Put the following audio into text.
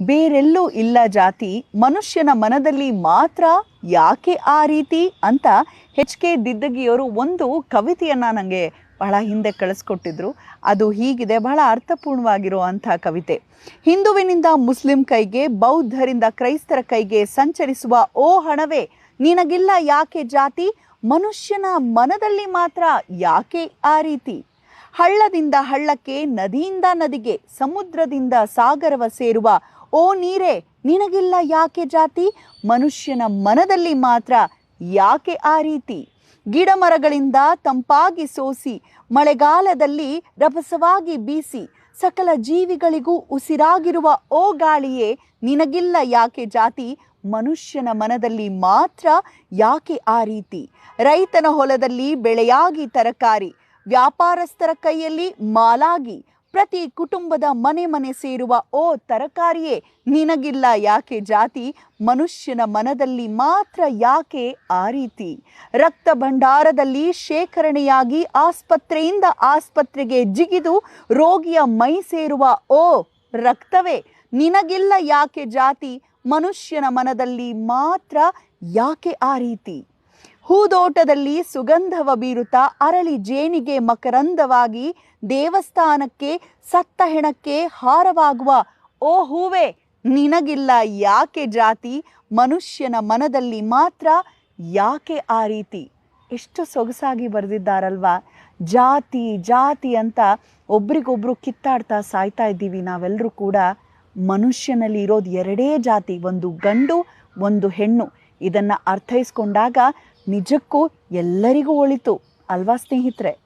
ಬೇರೆಲ್ಲೂ ಇಲ್ಲ ಜಾತಿ, ಮನುಷ್ಯನ ಮನದಲ್ಲಿ ಮಾತ್ರ ಯಾಕೆ ಆ ರೀತಿ ಅಂತ HK ದಿದ್ದಗಿಯವರು ಒಂದು ಕವಿತೆಯನ್ನು ನನಗೆ ಬಹಳ ಹಿಂದೆ ಕಳಿಸ್ಕೊಟ್ಟಿದ್ರು. ಅದು ಹೀಗಿದೆ, ಬಹಳ ಅರ್ಥಪೂರ್ಣವಾಗಿರುವಂಥ ಕವಿತೆ. ಹಿಂದುವಿನಿಂದ ಮುಸ್ಲಿಂ ಕೈಗೆ, ಬೌದ್ಧರಿಂದ ಕ್ರೈಸ್ತರ ಕೈಗೆ ಸಂಚರಿಸುವ ಓ ಹಣವೇ, ನಿನಗಿಲ್ಲ ಯಾಕೆ ಜಾತಿ, ಮನುಷ್ಯನ ಮನದಲ್ಲಿ ಮಾತ್ರ ಯಾಕೆ ಆ ರೀತಿ. ಹಳ್ಳದಿಂದ ಹಳ್ಳಕ್ಕೆ, ನದಿಯಿಂದ ನದಿಗೆ, ಸಮುದ್ರದಿಂದ ಸಾಗರವ ಸೇರುವ ಓ ನೀರೇ, ನಿನಗಿಲ್ಲ ಯಾಕೆ ಜಾತಿ, ಮನುಷ್ಯನ ಮನದಲ್ಲಿ ಮಾತ್ರ ಯಾಕೆ ಆ ರೀತಿ. ಗಿಡ ಮರಗಳಿಂದ ತಂಪಾಗಿ ಸೋಸಿ, ಮಳೆಗಾಲದಲ್ಲಿ ರಭಸವಾಗಿ ಬೀಸಿ, ಸಕಲ ಜೀವಿಗಳಿಗೂ ಉಸಿರಾಗಿರುವ ಓ ಗಾಳಿಯೇ, ನಿನಗಿಲ್ಲ ಯಾಕೆ ಜಾತಿ, ಮನುಷ್ಯನ ಮನದಲ್ಲಿ ಮಾತ್ರ ಯಾಕೆ ಆ ರೀತಿ. ರೈತನ ಹೊಲದಲ್ಲಿ ಬೆಳೆಯಾಗಿ ತರಕಾರಿ, ವ್ಯಾಪಾರಸ್ಥರ ಕೈಯಲ್ಲಿ ಮಾಲಾಗಿ, ಪ್ರತಿ ಕುಟುಂಬದ ಮನೆ ಮನೆ ಸೇರುವ ಓ ತರಕಾರಿಯೇ, ನಿನಗಿಲ್ಲ ಯಾಕೆ ಜಾತಿ, ಮನುಷ್ಯನ ಮನದಲ್ಲಿ ಮಾತ್ರ ಯಾಕೆ ಆ ರೀತಿ. ರಕ್ತ ಭಂಡಾರದಲ್ಲಿ ಶೇಖರಣೆಯಾಗಿ, ಆಸ್ಪತ್ರೆಯಿಂದ ಆಸ್ಪತ್ರೆಗೆ ಜಿಗಿದು ರೋಗಿಯ ಮೈ ಸೇರುವ ಓ ರಕ್ತವೇ, ನಿನಗಿಲ್ಲ ಯಾಕೆ ಜಾತಿ, ಮನುಷ್ಯನ ಮನದಲ್ಲಿ ಮಾತ್ರ ಯಾಕೆ ಆ ರೀತಿ. ಹೂದೋಟದಲ್ಲಿ ಸುಗಂಧವ ಬೀರುತ್ತಾ, ಅರಳಿ ಜೇನಿಗೆ ಮಕರಂದವಾಗಿ, ದೇವಸ್ಥಾನಕ್ಕೆ ಸತ್ತ ಹೆಣಕ್ಕೆ ಹಾರವಾಗುವ ಓ ಹೂವೇ, ನಿನಗಿಲ್ಲ ಯಾಕೆ ಜಾತಿ, ಮನುಷ್ಯನ ಮನದಲ್ಲಿ ಮಾತ್ರ ಯಾಕೆ ಆ ರೀತಿ. ಎಷ್ಟು ಸೊಗಸಾಗಿ ಬರೆದಿದ್ದಾರಲ್ವಾ. ಜಾತಿ ಜಾತಿ ಅಂತ ಒಬ್ರಿಗೊಬ್ರು ಕಿತ್ತಾಡ್ತಾ ಸಾಯ್ತಾ ಇದ್ದೀವಿ ನಾವೆಲ್ಲರೂ ಕೂಡ. ಮನುಷ್ಯನಲ್ಲಿ ಇರೋದು ಎರಡೇ ಜಾತಿ, ಒಂದು ಗಂಡು ಒಂದು ಹೆಣ್ಣು. ಇದನ್ನು ಅರ್ಥೈಸ್ಕೊಂಡಾಗ ನಿಜಕ್ಕೂ ಎಲ್ಲರಿಗೂ ಒಳಿತು ಅಲ್ವಾ ಸ್ನೇಹಿತರೆ.